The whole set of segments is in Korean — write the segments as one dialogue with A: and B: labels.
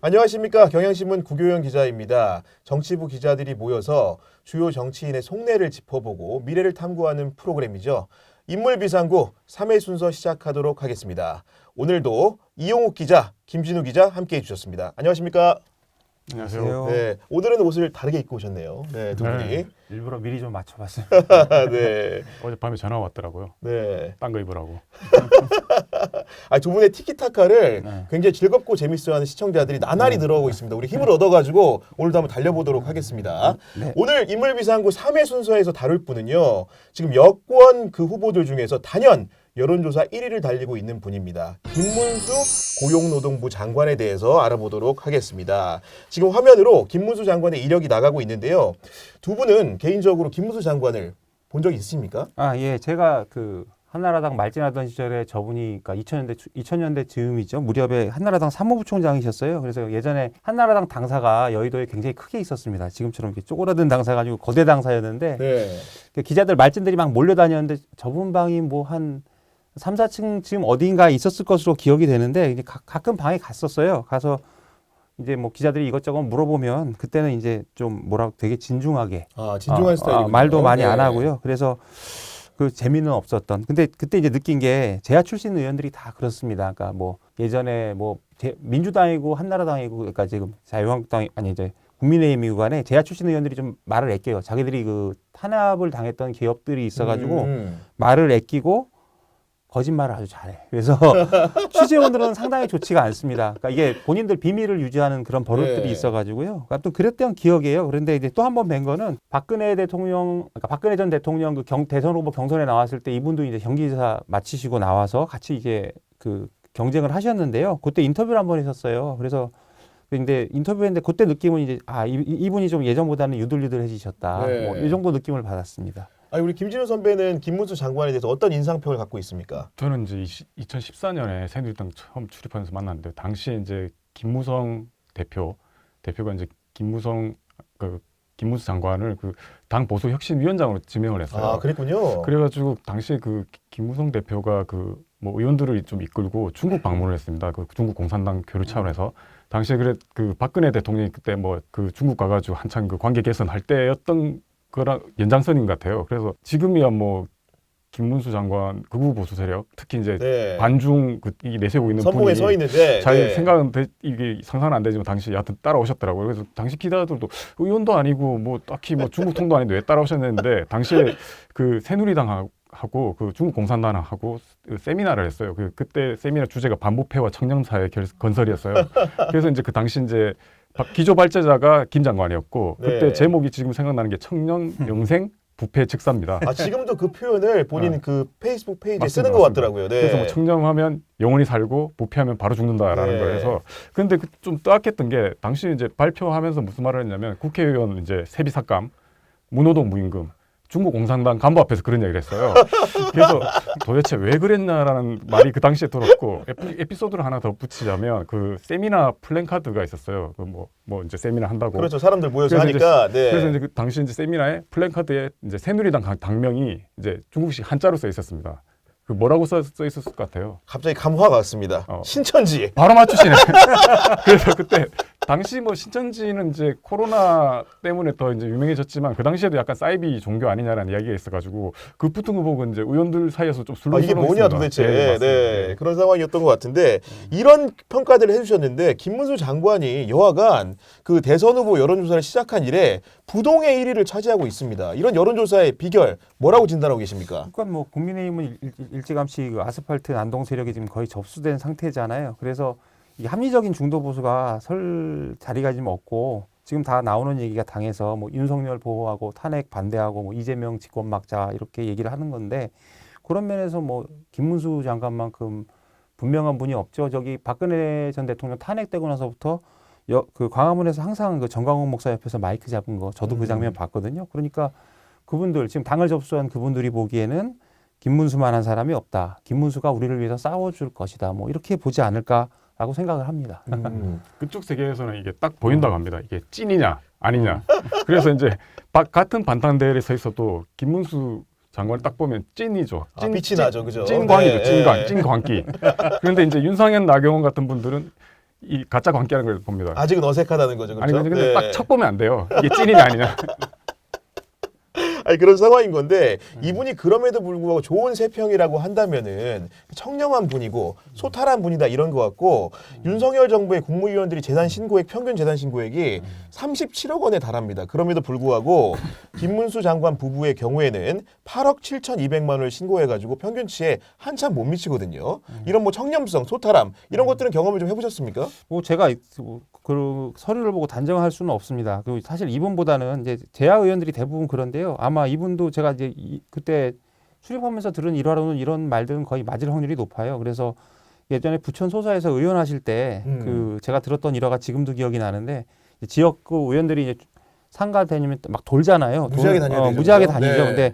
A: 안녕하십니까. 경향신문 구교영 기자입니다. 정치부 기자들이 모여서 주요 정치인의 속내를 짚어보고 미래를 탐구하는 프로그램이죠. 인물비상구 3회 순서 시작하도록 하겠습니다. 오늘도 이용욱 기자, 김진우 기자 함께해 주셨습니다. 안녕하십니까.
B: 안녕하세요.
A: 네, 오늘은 옷을 다르게 입고 오셨네요. 네, 두 분이.
B: 네.
C: 일부러 미리 좀 맞춰봤어요.
A: 네,
B: 어젯밤에 전화 왔더라고요.
A: 네.
B: 딴 거 입으라고.
A: 두 분의 티키타카를
C: 네.
A: 굉장히 즐겁고 재밌어하는 시청자들이 나날이 늘어오고 있습니다. 우리 힘을 얻어가지고 오늘도 한번 달려보도록 하겠습니다.
C: 네.
A: 오늘 인물비상구 3회 순서에서 다룰 분은요. 지금 여권 그 후보들 중에서 단연 여론조사 1위를 달리고 있는 분입니다. 김문수 고용노동부 장관에 대해서 알아보도록 하겠습니다. 지금 화면으로 김문수 장관의 이력이 나가고 있는데요. 두 분은 개인적으로 김문수 장관을 본 적이 있습니까?
C: 예, 제가 그 한나라당 말진하던 시절에 저분이 그러니까 2000년대 즈음이죠. 무렵에 한나라당 사무부총장이셨어요. 그래서 예전에 한나라당 당사가 여의도에 굉장히 크게 있었습니다. 지금처럼 이렇게 쪼그라든 당사가 아니고 거대 당사였는데
A: 네.
C: 기자들 말진들이 막 몰려다녔는데 저분 방이 뭐 한 3, 4층 지금 어딘가에 있었을 것으로 기억이 되는데 이제 가끔 방에 갔었어요. 가서 이제 뭐 기자들이 이것저것 물어보면 그때는 이제 좀 뭐라고 되게 진중하게
A: 진중한 스타일이군요.
C: 말도 많이
A: 네.
C: 안 하고요. 그래서 그 재미는 없었던. 근데 그때 이제 느낀 게 제야 출신 의원들이 다 그렇습니다. 그러니까 뭐 예전에 뭐 민주당이고 한나라당이고 그러니까 지금 자유한국당 아니 이제 국민의힘이고 간에 제야 출신 의원들이 좀 말을 아껴요. 자기들이 그 탄압을 당했던 기업들이 있어가지고 말을 아끼고 거짓말을 아주 잘해. 그래서 취재원들은 상당히 좋지가 않습니다. 그러니까 이게 본인들 비밀을 유지하는 그런 버릇들이
A: 네.
C: 있어가지고요. 아무튼 그랬던 기억이에요. 그런데 이제 또 한 번 뵌 거는 박근혜 대통령, 그러니까 박근혜 전 대통령 그 대선 후보 경선에 나왔을 때 이분도 이제 경기지사 마치시고 나와서 같이 이제 그 경쟁을 하셨는데요. 그때 인터뷰를 한번 했었어요. 그래서 근데 인터뷰했는데 그때 느낌은 이제 이분이 좀 예전보다는 유들유들해지셨다.
A: 네.
C: 뭐 이 정도 느낌을 받았습니다.
A: 우리 김진우 선배는 김문수 장관에 대해서 어떤 인상평을 갖고 있습니까?
B: 저는 이제 2014년에 새누리당 처음 출입하면서 만났는데 당시에 이제 김무성 대표가 이제 김문수 장관을 그 당 보수 혁신위원장으로 지명을 했어요.
A: 그랬군요.
B: 그래가지고 당시에 그 김무성 대표가 그 뭐 의원들을 좀 이끌고 중국 방문을 했습니다. 그 중국 공산당 교류 차원에서 당시에 그 박근혜 대통령이 그때 뭐 그 중국 가가지고 한창 그 관계 개선할 때였던 거랑 연장선인 것 같아요. 그래서 지금이야 뭐 김문수 장관 극우 보수 세력 특히 이제 반중 이 내세우고 있는
A: 선봉에
B: 분이
A: 서 있는데
B: 자기 생각은 이게 상상은 안 되지만 당시 여하튼 따라오셨더라고요. 그래서 당시 기자들도 의원도 아니고 뭐 딱히 뭐 중국 통도 아닌데 왜 따라오셨는데 당시에 그 새누리당하고 그 중국 공산당하고 세미나를 했어요. 그때 세미나 주제가 반부패와 청년사회 건설이었어요. 그래서 이제 그 당시 이제 기조 발제자가 김 장관이었고 그때 제목이 지금 생각나는 게 청년 영생 부패 즉사입니다.
A: 지금도 그 표현을 본인 그 페이스북 페이지에
B: 맞습니다,
A: 쓰는 것 같더라고요. 네.
B: 그래서 뭐 청년하면 영원히 살고 부패하면 바로 죽는다라는 걸 해서 근데 좀 뜨악했던 게 당시 이제 발표하면서 무슨 말을 했냐면 국회의원 이제 세비 삭감, 무노동 무임금 중국 공산당 간부 앞에서 그런 얘기를 했어요. 그래서 도대체 왜 그랬나라는 말이 그 당시에 들었고 에피소드를 하나 더 붙이자면 그 세미나 플랜카드가 있었어요. 그 뭐 이제 세미나 한다고.
A: 그렇죠. 사람들 모여서 하니까.
B: 그래서 이제 그 당시 이제 세미나에 플랜카드에 이제 새누리당 당명이 이제 중국식 한자로 써 있었습니다. 그 뭐라고 써 있었을 것 같아요?
A: 갑자기 감화가 왔습니다. 신천지.
B: 바로 맞추시네. 그래서 그때 당시 뭐 신천지는 이제 코로나 때문에 더 이제 유명해졌지만 그 당시에도 약간 사이비 종교 아니냐라는 이야기가 있어가지고 그 붙은 거 보고 이제 의원들 사이에서 좀
A: 이게 뭐냐 도대체.
B: 네.
A: 그런 상황이었던 것 같은데 이런 평가들을 해주셨는데 김문수 장관이 여하간 그 대선 후보 여론조사를 시작한 이래 부동의 1위를 차지하고 있습니다. 이런 여론조사의 비결 뭐라고 진단하고 계십니까?
C: 그러니까 뭐 국민의힘은 일찌감치 그 아스팔트 난동 세력이 지금 거의 접수된 상태잖아요. 그래서 이 합리적인 중도 보수가 설 자리가 지금 없고 지금 다 나오는 얘기가 당에서 뭐 윤석열 보호하고 탄핵 반대하고 뭐 이재명 집권 막자 이렇게 얘기를 하는 건데 그런 면에서 뭐 김문수 장관만큼 분명한 분이 없죠. 저기 박근혜 전 대통령 탄핵되고 나서부터 그 광화문에서 항상 그 정광훈 목사 옆에서 마이크 잡은 거 저도 그 장면 봤거든요. 그러니까 그분들 지금 당을 접수한 그분들이 보기에는 김문수만한 사람이 없다. 김문수가 우리를 위해서 싸워줄 것이다. 뭐 이렇게 보지 않을까라고 생각을 합니다.
B: 그쪽 세계에서는 이게 딱 보인다고 합니다. 이게 찐이냐 아니냐. 그래서 이제 같은 반탄 대회에 서 있어도 김문수 장관을 딱 보면 찐이죠.
A: 빛이 나죠, 그죠?
B: 찐광이죠, 찐광, 찐광기. 그런데 이제 윤상현, 나경원 같은 분들은 이 가짜 관계라는 걸 봅니다.
A: 아직은 어색하다는 거죠. 그렇죠?
B: 아니 근데
A: 네.
B: 딱 척 보면 안 돼요. 이게 찐이냐 아니냐.
A: 아니 그런 상황인 건데 이분이 그럼에도 불구하고 좋은 세평이라고 한다면은 청렴한 분이고 소탈한 분이다 이런 것 같고 윤석열 정부의 국무위원들이 재산 신고액 평균 재산 신고액이 37억 원에 달합니다. 그럼에도 불구하고 김문수 장관 부부의 경우에는 8억 7,200만 원을 신고해가지고 평균치에 한참 못 미치거든요. 이런 뭐 청렴성, 소탈함 이런 것들은 경험을 좀 해보셨습니까?
C: 뭐 제가 그 서류를 보고 단정할 수는 없습니다. 그 사실 이분보다는 이제 재하 의원들이 대부분 그런데요. 아마 이분도 제가 이제 그때 출입하면서 들은 일화로는 이런 말들은 거의 맞을 확률이 높아요. 그래서 예전에 부천 소사에서 의원하실 때 그 제가 들었던 일화가 지금도 기억이 나는데 지역구 의원들이 이제 상가 다니면 막 돌잖아요.
A: 무지하게 다녀야 되죠.
C: 무지하게
A: 그죠?
C: 다니죠.
A: 네.
C: 근데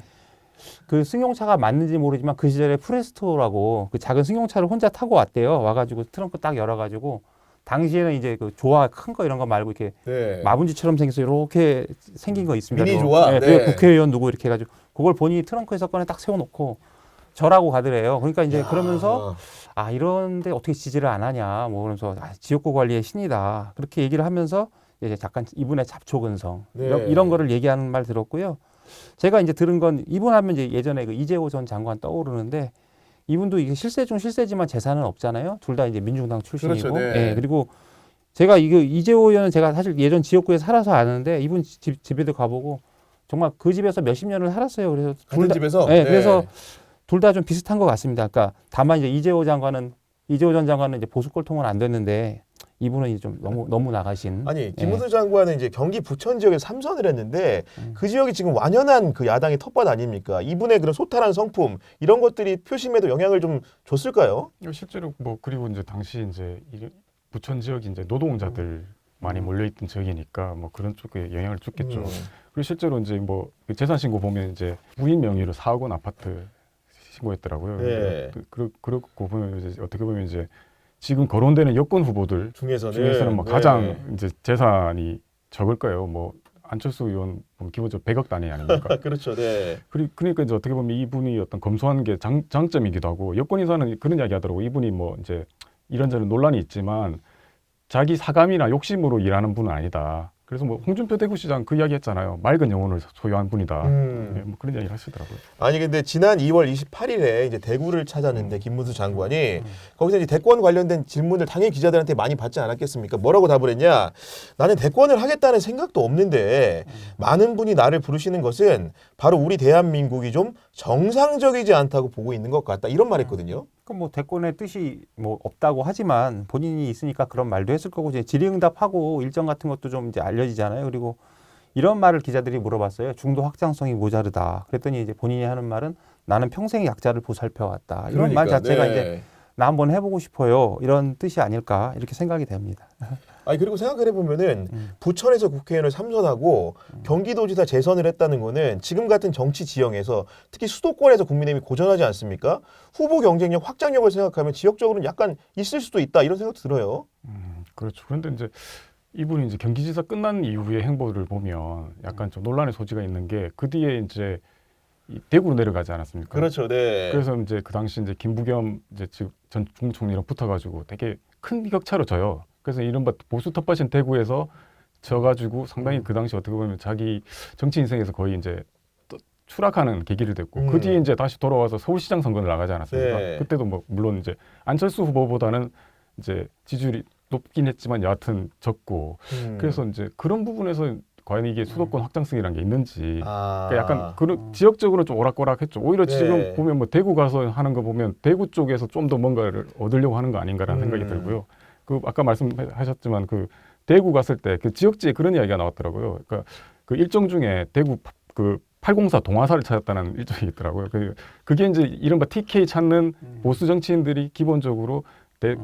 C: 그 승용차가 맞는지 모르지만 그 시절에 프레스토라고 그 작은 승용차를 혼자 타고 왔대요. 와가지고 트렁크 딱 열어가지고 당시에는 이제 그 조화 큰 거 이런 거 말고 이렇게
A: 네.
C: 마분지처럼 생겨서 이렇게 생긴 거 있습니다.
A: 미니
C: 그거.
A: 조화?
C: 네,
A: 네.
C: 그게 국회의원 누구 이렇게 해가지고 그걸 본인이 트렁크에서 꺼내 딱 세워놓고 절하고 가더래요. 그러니까 이제 그러면서 아 이런데 어떻게 지지를 안 하냐 뭐 그러면서 아, 지역구 관리의 신이다 그렇게 얘기를 하면서 이제 잠깐 이분의 잡초근성
A: 네.
C: 이런 거를 얘기하는 말 들었고요. 제가 이제 들은 건 이분 하면 이제 예전에 그 이재호 전 장관 떠오르는데 이분도 이게 실세 중 실세지만 재산은 없잖아요. 둘 다 이제 민중당 출신이고.
A: 그렇죠, 네.
C: 예, 그리고 제가 이거 이재호 의원은 제가 사실 예전 지역구에 살아서 아는데 이분 집에도 가보고 정말 그 집에서 몇십 년을 살았어요. 그래서
A: 같은 집에서?
C: 네,
A: 네.
C: 그래서 둘 다 좀 비슷한 것 같습니다. 그러니까 다만 이제 이재호 전 장관은 이제 보수 꼴통은 안 됐는데 이분은 이제 좀 너무 나가신.
A: 아니 김문수 장관은 이제 경기 부천 지역에서 3선을 했는데 그 지역이 지금 완연한 그 야당의 텃밭 아닙니까? 이분의 그런 소탈한 성품 이런 것들이 표심에도 영향을 좀 줬을까요?
B: 실제로 뭐 그리고 이제 당시 이제 부천 지역이 이제 노동자들 많이 몰려있던 지역이니까 뭐 그런 쪽에 영향을 줬겠죠. 그리고 실제로 이제 뭐 재산 신고 보면 이제 부인 명의로 4억 원 아파트 신고했더라고요.
A: 네.
B: 그렇고 보면 이제 어떻게 보면 이제 지금 거론되는 여권 후보들 중에서는 뭐
A: 네.
B: 가장 이제 재산이 적을 거예요. 뭐 안철수 의원 보면 기본적으로 100억 단위 아닙니까?
A: 그렇죠. 네.
B: 그러니까 이제 어떻게 보면 이분이 어떤 검소한 게 장점이기도 하고 여권 인사는 그런 이야기 하더라고. 이분이 뭐 이제 이런저런 논란이 있지만 자기 사감이나 욕심으로 일하는 분은 아니다. 그래서 뭐 홍준표 대구시장 그 이야기 했잖아요. 맑은 영혼을 소유한 분이다. 네, 뭐 그런 이야기 하시더라고요.
A: 아니 근데 지난 2월 28일에 이제 대구를 찾았는데 김문수 장관이 거기서 이제 대권 관련된 질문을 당연히 기자들한테 많이 받지 않았겠습니까? 뭐라고 답을 했냐? 나는 대권을 하겠다는 생각도 없는데 많은 분이 나를 부르시는 것은 바로 우리 대한민국이 좀 정상적이지 않다고 보고 있는 것 같다. 이런 말했거든요.
C: 그럼 뭐 대권의 뜻이 뭐 없다고 하지만 본인이 있으니까 그런 말도 했을 거고 이제 질의응답하고 일정 같은 것도 좀 이제 알려지잖아요. 그리고 이런 말을 기자들이 물어봤어요. 중도 확장성이 모자르다. 그랬더니 이제 본인이 하는 말은 나는 평생 약자를 보살펴 왔다. 이런 말 자체가 이제 나 한번 해보고 싶어요. 이런 뜻이 아닐까 이렇게 생각이 됩니다.
A: 아니 그리고 생각을 해보면은 부천에서 국회의원을 3선하고 경기도지사 재선을 했다는 거는 지금 같은 정치 지형에서 특히 수도권에서 국민의힘이 고전하지 않습니까? 후보 경쟁력, 확장력을 생각하면 지역적으로는 약간 있을 수도 있다 이런 생각도 들어요.
B: 그렇죠. 그런데 이제 이분이 이제 경기지사 끝난 이후의 행보를 보면 약간 좀 논란의 소지가 있는 게 그 뒤에 이제 이 대구로 내려가지 않았습니까?
A: 그렇죠, 네.
B: 그래서 이제 그 당시 이제 김부겸 이제 지금 전 국무총리랑 붙어가지고 되게 큰 격차로 져요. 그래서 이른바 보수 텃밭인 대구에서 져가지고 상당히 그 당시 어떻게 보면 자기 정치 인생에서 거의 이제 또 추락하는 계기를 됐고 그 뒤에 이제 다시 돌아와서 서울시장 선거를 나가지 않았습니까?
A: 네.
B: 그때도 뭐 물론 이제 안철수 후보보다는 이제 지지율이 높긴 했지만 여하튼 적고 그래서 이제 그런 부분에서 과연 이게 수도권 확장성이라는 게 있는지 그러니까 약간 그런 지역적으로 좀 오락가락했죠. 오히려
A: 네.
B: 지금 보면 뭐 대구 가서 하는 거 보면 대구 쪽에서 좀 더 뭔가를 얻으려고 하는 거 아닌가라는 생각이 들고요. 그 아까 말씀하셨지만 그 대구 갔을 때 그 지역지에 그런 이야기가 나왔더라고요. 그러니까 그 일정 중에 대구 그 804 동화사를 찾았다는 일정이 있더라고요. 그게 이제 이른바 TK 찾는 보수 정치인들이 기본적으로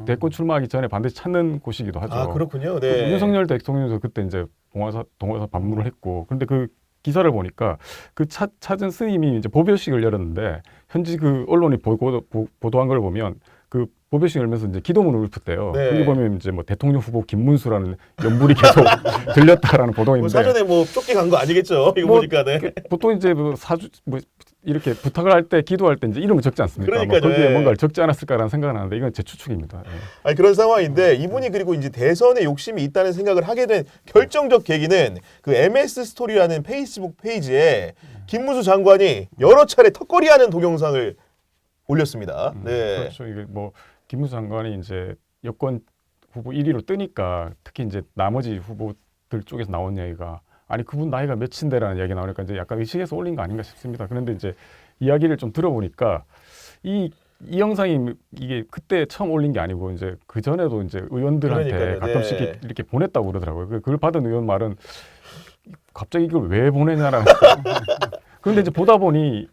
B: 대권 출마하기 전에 반드시 찾는 곳이기도 하죠.
A: 아 그렇군요.
B: 그
A: 네.
B: 윤석열 대통령도 그때 이제 동화사 방문을 했고, 그런데 그 기사를 보니까 그 찾은 스님이 이제 보배식을 열었는데 현지 그 언론이 보도한 걸 보면 그 보배식 열면서 이제 기도문을 읊었대요.
A: 네.
B: 거기 보면 이제 뭐 대통령 후보 김문수라는 연불이 계속 들렸다라는 보도가
A: 뭐
B: 있는데
A: 사전에 뭐 쫓기 간 거 아니겠죠? 이거
B: 뭐
A: 보니까 네.
B: 보통 이제 뭐 사주 뭐 이렇게 부탁을 할 때 기도할 때 이제 이름을 적지 않습니까? 뭐
A: 그러니까요.
B: 거기에
A: 예.
B: 뭔가를 적지 않았을까라는 생각은 하는데 이건 제 추측입니다. 예.
A: 아니 그런 상황인데 이분이 그리고 이제 대선에 욕심이 있다는 생각을 하게 된 결정적 계기는 그 MS 스토리라는 페이스북 페이지에 김문수 장관이 여러 차례 턱걸이하는 동영상을 올렸습니다. 네.
B: 그렇죠. 이게 뭐 김문수 장관이 이제 여권 후보 1위로 뜨니까 특히 이제 나머지 후보들 쪽에서 나온 얘기가 아니 그분 나이가 몇인데라는 이야기 나오니까 이제 약간 의식해서 올린 거 아닌가 싶습니다. 그런데 이제 이야기를 좀 들어보니까 이 영상이 이게 그때 처음 올린 게 아니고 이제 그 전에도 이제 의원들한테
A: 그러니까요.
B: 가끔씩
A: 네.
B: 이렇게 보냈다고 그러더라고요. 그걸 받은 의원 말은 갑자기 이걸 왜 보내냐라는. 그런데 이제 보다 보니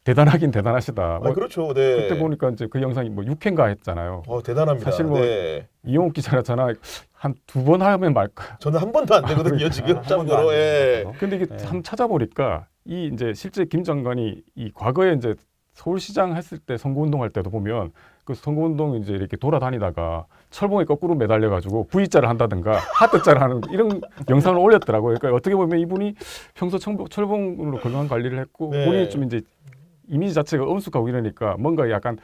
B: 대단하긴 대단하시다. 뭐
A: 그렇죠. 네.
B: 그때 보니까 이제 그 영상이 뭐 6회인가 했잖아요.
A: 대단합니다.
B: 사실 뭐
A: 네.
B: 이용욱 기자랑 전화 한 2번 하면 말까.
A: 저는 한 번도 안 되거든요. 지금
C: 한 번도 안
A: 참고로. 예.
C: 되거든요.
B: 근데 이게
C: 네.
B: 한번 찾아보니까 이 이제 실제 김 장관이 이 과거에 이제 서울시장 했을 때 선거운동할 때도 보면 그 선거운동 이제 이렇게 돌아다니다가 철봉에 거꾸로 매달려가지고 V자를 한다든가 하트자를 하는 이런 영상을 올렸더라고요. 그러니까 어떻게 보면 이분이 평소 철봉으로 건강 관리를 했고
A: 네.
B: 본인이 좀 이제 이미지 자체가 엄숙하고 이러니까 뭔가 약간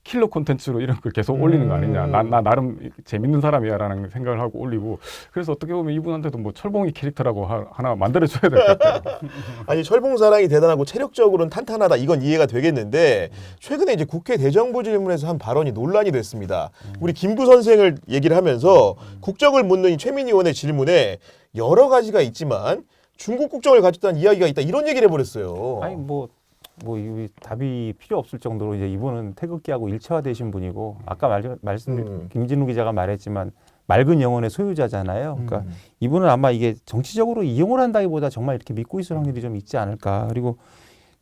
B: 킬러 콘텐츠로 이런 걸 계속 올리는 거 아니냐. 나 나름 재밌는 사람이야라는 생각을 하고 올리고 그래서 어떻게 보면 이분한테도 뭐 철봉이 캐릭터라고 하나 만들어줘야 될 것 같아요.
A: 아니 철봉사랑이 대단하고 체력적으로는 탄탄하다 이건 이해가 되겠는데 최근에 이제 국회 대정부 질문에서 한 발언이 논란이 됐습니다. 우리 김구 선생을 얘기를 하면서 국적을 묻는 이 최민희 의원의 질문에 여러 가지가 있지만 중국 국적을 가졌다는 이야기가 있다 이런 얘기를 해버렸어요.
C: 아니 이 답이 필요 없을 정도로 이제 이분은 태극기하고 일체화되신 분이고 아까 말씀드린 김진우 기자가 말했지만 맑은 영혼의 소유자잖아요. 그러니까 이분은 아마 이게 정치적으로 이용을 한다기보다 정말 이렇게 믿고 있을 확률이 좀 있지 않을까. 그리고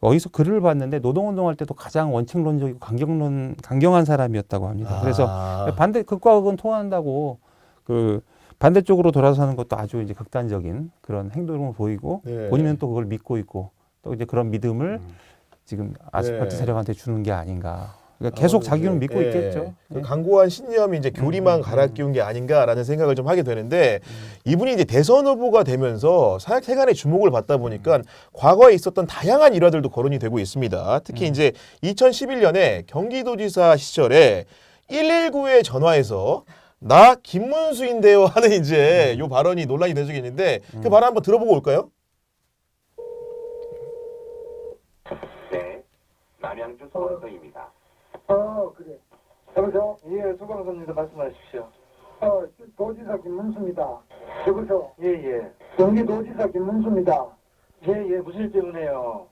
C: 어디서 글을 봤는데 노동운동할 때도 가장 원칙론적이고 강경한 사람이었다고 합니다. 그래서 반대 극과 극은 통한다고 그 반대쪽으로 돌아서는 것도 아주 이제 극단적인 그런 행동을 보이고
A: 네.
C: 본인은 또 그걸 믿고 있고 또 이제 그런 믿음을 지금 아스팔트
A: 네.
C: 세력한테 주는 게 아닌가. 그러니까 계속 자기는 믿고
A: 예.
C: 있겠죠.
A: 그 강고한 신념이 이제 교리만 갈아 끼운 게 아닌가라는 생각을 좀 하게 되는데 이분이 이제 대선 후보가 되면서 사약세간의 주목을 받다 보니까 과거에 있었던 다양한 일화들도 거론이 되고 있습니다. 특히 이제 2011년에 경기도지사 시절에 119에 전화해서 나 김문수인데요 하는 이제 요 발언이 논란이 된 적이 있는데 그 발언 한번 들어보고 올까요?
D: 네, 남양주 소방서입니다.
E: 그래. 여보세요?
D: 예, 소방서입니다. 말씀하십시오.
E: 도지사 김문수입니다. 여보세요?
D: 예, 예.
E: 경기도지사 김문수입니다.
D: 예, 예. 무슨 일 때문에요?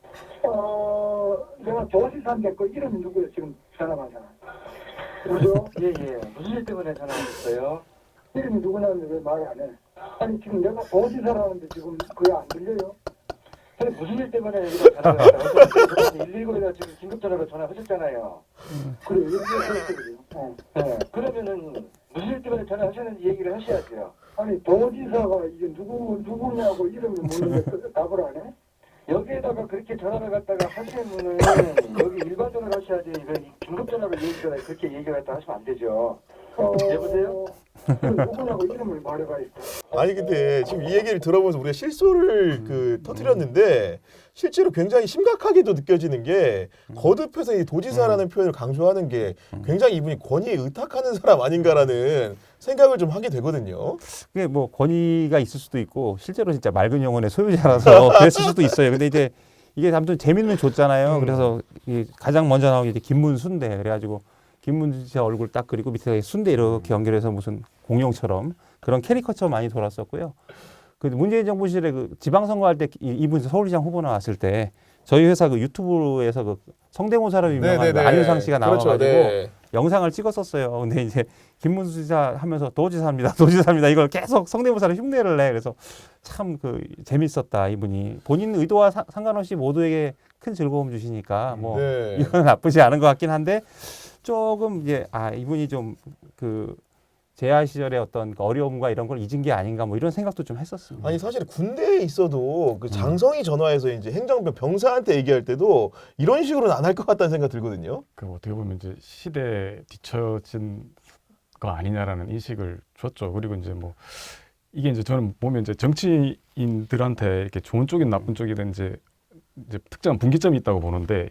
E: 내가 도지사인데 그 이름이 누구예요? 지금 전화 받잖아. 여보세요?
D: 예, 예. 무슨 일 때문에 전화하셨어요?
E: 이름이 누구냐는데 왜 말을 안 해? 아니 지금 내가 도지사라는데 지금 그게 안 들려요?
D: 선생님, 무슨 일 때문에 여기다 전화를 하셨어요? 119에다 지금 긴급전화로 전화하셨잖아요.
E: 그래, 이렇게
D: 네. 그러면은 무슨 일 때문에 전화하셨는지 얘기를 하셔야죠.
E: 아니 도지사가 이게 누구냐고 이름을 묻는데 답을 안 해?
D: 여기에다가 그렇게 전화를 갖다가 하시면은 여기 일반 전화를 하셔야지 이거 긴급전화로 얘기를 그렇게 얘기를 했다 하시면 안 되죠. 여보세요?
E: 누구냐고 이름을 말해봐야겠다.
A: 아니 근데 지금 이 얘기를 들어보면서 우리가 실소를 터뜨렸는데 실제로 굉장히 심각하게도 느껴지는 게 거듭해서 이 도지사라는 표현을 강조하는 게 굉장히 이분이 권위에 의탁하는 사람 아닌가라는 생각을 좀 하게 되거든요.
C: 그게 뭐 권위가 있을 수도 있고 실제로 진짜 맑은 영혼의 소유자라서 그랬을 수도 있어요. 근데 이제 이게 아무튼 재밌는 조잖아요. 그래서 이 가장 먼저 나온 게 이제 김문수인데 그래가지고 김문수 씨 얼굴 딱 그리고 밑에 순대 이렇게 연결해서 무슨 공룡처럼 그런 캐리커처 많이 돌았었고요. 그 문재인 정부 시절에 그 지방선거할 때 이분 서울시장 후보 나왔을 때 저희 회사 그 유튜브에서 그 성대모사로 유명한 그 안윤상 씨가 나와가지고
A: 그렇죠. 네.
C: 영상을 찍었었어요. 근데 이제 김문수 지사 하면서 도지사입니다, 도지사입니다 이걸 계속 성대모사로 흉내를 내. 그래서 참 그 재밌었다 이분이 본인 의도와 상관없이 모두에게 큰 즐거움 주시니까 뭐
A: 네.
C: 이건 나쁘지 않은 것 같긴 한데 조금 이제 이분이 좀 그 재하 시절의 어떤 그 어려움과 이런 걸 잊은 게 아닌가 뭐 이런 생각도 좀 했었습니다.
A: 아니 사실 군대에 있어도 그 장성이 전화해서 이제 행정병 병사한테 얘기할 때도 이런 식으로는 안 할 것 같다는 생각 들거든요.
B: 그 어떻게 보면 이제 시대에 뒤처진 거 아니냐라는 인식을 줬죠. 그리고 이제 뭐 이게 이제 저는 보면 이제 정치인들한테 이렇게 좋은 쪽이든 나쁜 쪽이든 이제 이제 특정한 분기점이 있다고 보는데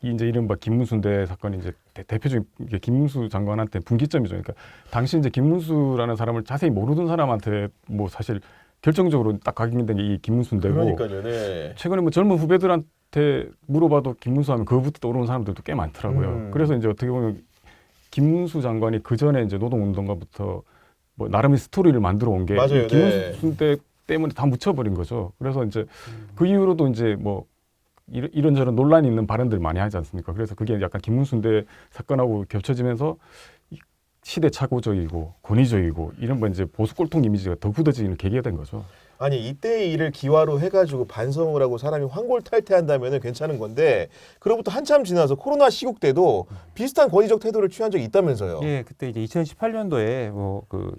B: 이 이제 이른바 김문수인데 사건이 이제 대표적인 이게 김문수 장관한테 분기점이죠. 그러니까 당시 이제 김문수라는 사람을 자세히 모르던 사람한테 뭐 사실 결정적으로 딱 각인된 게 이 김문수인데고
A: 그러니까요. 네.
B: 최근에 뭐 젊은 후배들한테 물어봐도 김문수 하면 그거부터 떠오르는 사람들도 꽤 많더라고요. 그래서 이제 어떻게 보면 김문수 장관이 그 전에 이제 노동운동가부터 뭐 나름의 스토리를 만들어 온 게
A: 맞아요.
B: 김문수 때 때문에 다 묻혀버린 거죠. 그래서 이제 그 이후로도 이제 뭐 이런저런 논란이 있는 발언들 많이 하지 않습니까? 그래서 그게 약간 김문수인데 사건하고 겹쳐지면서 시대착오적이고 권위적이고 이런 뭐 이제 보수 꼴통 이미지가 더 굳어지는 계기가 된 거죠.
A: 아니 이때의 일을 기화로 해가지고 반성을 하고 사람이 환골탈태한다면 괜찮은 건데 그로부터 한참 지나서 코로나 시국 때도 비슷한 권위적 태도를 취한 적이 있다면서요.
C: 예, 그때 이제 2018년도에 뭐 그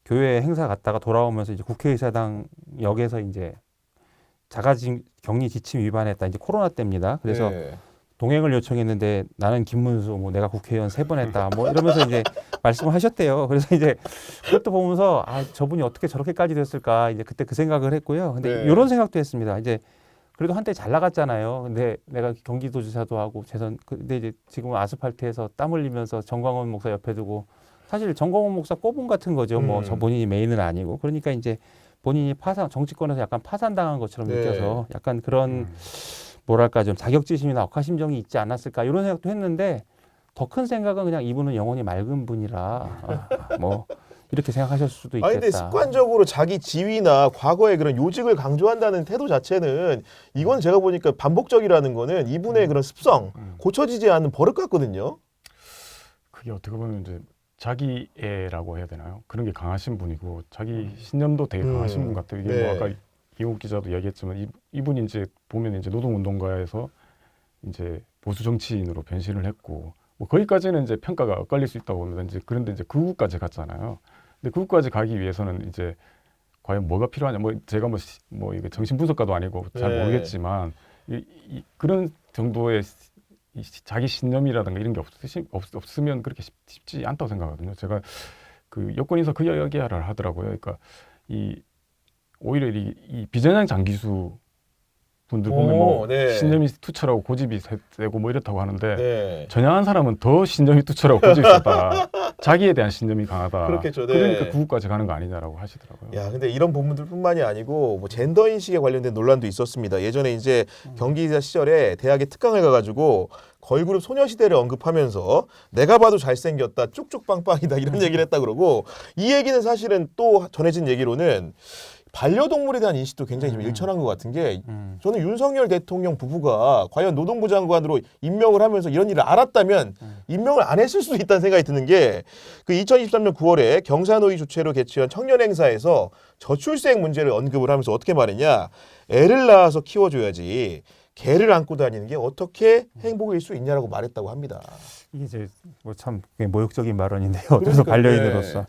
C: 교회 행사 갔다가 돌아오면서 이제 국회의사당 역에서 이제 자가격리 지침 위반했다. 이제 코로나 때입니다. 그래서
A: 네.
C: 동행을 요청했는데 나는 김문수 뭐 내가 국회의원 3번 했다 뭐 이러면서 이제 말씀을 하셨대요. 그래서 이제 그것도 보면서 아 저분이 어떻게 저렇게까지 됐을까 이제 그때 그 생각을 했고요. 근데
A: 네.
C: 이런 생각도 했습니다. 이제 그래도 한때 잘 나갔잖아요. 근데 내가 경기도지사도 하고 근데 이제 지금은 아스팔트에서 땀 흘리면서 정광훈 목사 옆에 두고 사실 정광훈 목사 꼬분 같은 거죠. 뭐 저 본인이 메인은 아니고 그러니까 이제 본인이 정치권에서 약간 파산당한 것처럼
A: 네.
C: 느껴서 약간 그런 뭐랄까 좀 자격지심이나 억하심정이 있지 않았을까 이런 생각도 했는데 더 큰 생각은 그냥 이분은 영혼이 맑은 분이라 뭐 이렇게 생각하실 수도 있겠다.
A: 아니 근데 습관적으로 자기 지위나 과거의 그런 요직을 강조한다는 태도 자체는 이건 제가 보니까 반복적이라는 거는 이분의 그런 습성 고쳐지지 않는 버릇 같거든요.
B: 그게 어떻게 보면 이제 자기애라고 해야 되나요? 그런 게 강하신 분이고 자기 신념도 되게 강하신 분 같아요. 이게
A: 네.
B: 뭐 아까 이호국 기자도 이야기했지만 이분이 이제 보면 이제 노동운동가에서 이제 보수 정치인으로 변신을 했고 뭐 거기까지는 이제 평가가 엇갈릴 수 있다고 봅니다. 이제 그런데 이제 극우까지 갔잖아요. 근데 극우까지 가기 위해서는 이제 과연 뭐가 필요하냐? 뭐 제가 뭐 이게 정신 분석가도 아니고 잘
A: 네.
B: 모르겠지만 그런 정도의 자기 신념이라든가 이런 게 없으면 그렇게 쉽지 않다고 생각하거든요. 제가 그 여권에서 그 이야기를 하더라고요. 그러니까 오히려 이 비전향 장기수 분들 보면 뭐
A: 네.
B: 신념이 투철하고 고집이 세고 뭐 이렇다고 하는데
A: 네.
B: 전향한 사람은 더 신념이 투철하고 고집이 세다. 자기에 대한 신념이 강하다.
A: 그렇겠죠. 네.
B: 그러니까 구구까지 가는 거 아니냐라고 하시더라고요.
A: 야, 근데 이런 부분들뿐만이 아니고 뭐 젠더 인식에 관련된 논란도 있었습니다. 예전에 이제 경기지사 시절에 대학에 특강을 가가지고 걸그룹 소녀시대를 언급하면서 내가 봐도 잘생겼다, 쭉쭉 빵빵이다 이런 얘기를 했다 그러고 이 얘기는 사실은 또 전해진 얘기로는 반려동물에 대한 인식도 굉장히 좀 일천한 것 같은 게 저는 윤석열 대통령 부부가 과연 노동부 장관으로 임명을 하면서 이런 일을 알았다면 임명을 안 했을 수도 있다는 생각이 드는 게 그 2023년 9월에 경사노위 주최로 개최한 청년 행사에서 저출생 문제를 언급을 하면서 어떻게 말했냐. 애를 낳아서 키워줘야지 개를 안고 다니는 게 어떻게 행복일 수 있냐라고 말했다고 합니다.
C: 이게 이제 뭐 참 모욕적인 발언인데요. 어디서
A: 그러니까,
C: 반려인으로서.
A: 네.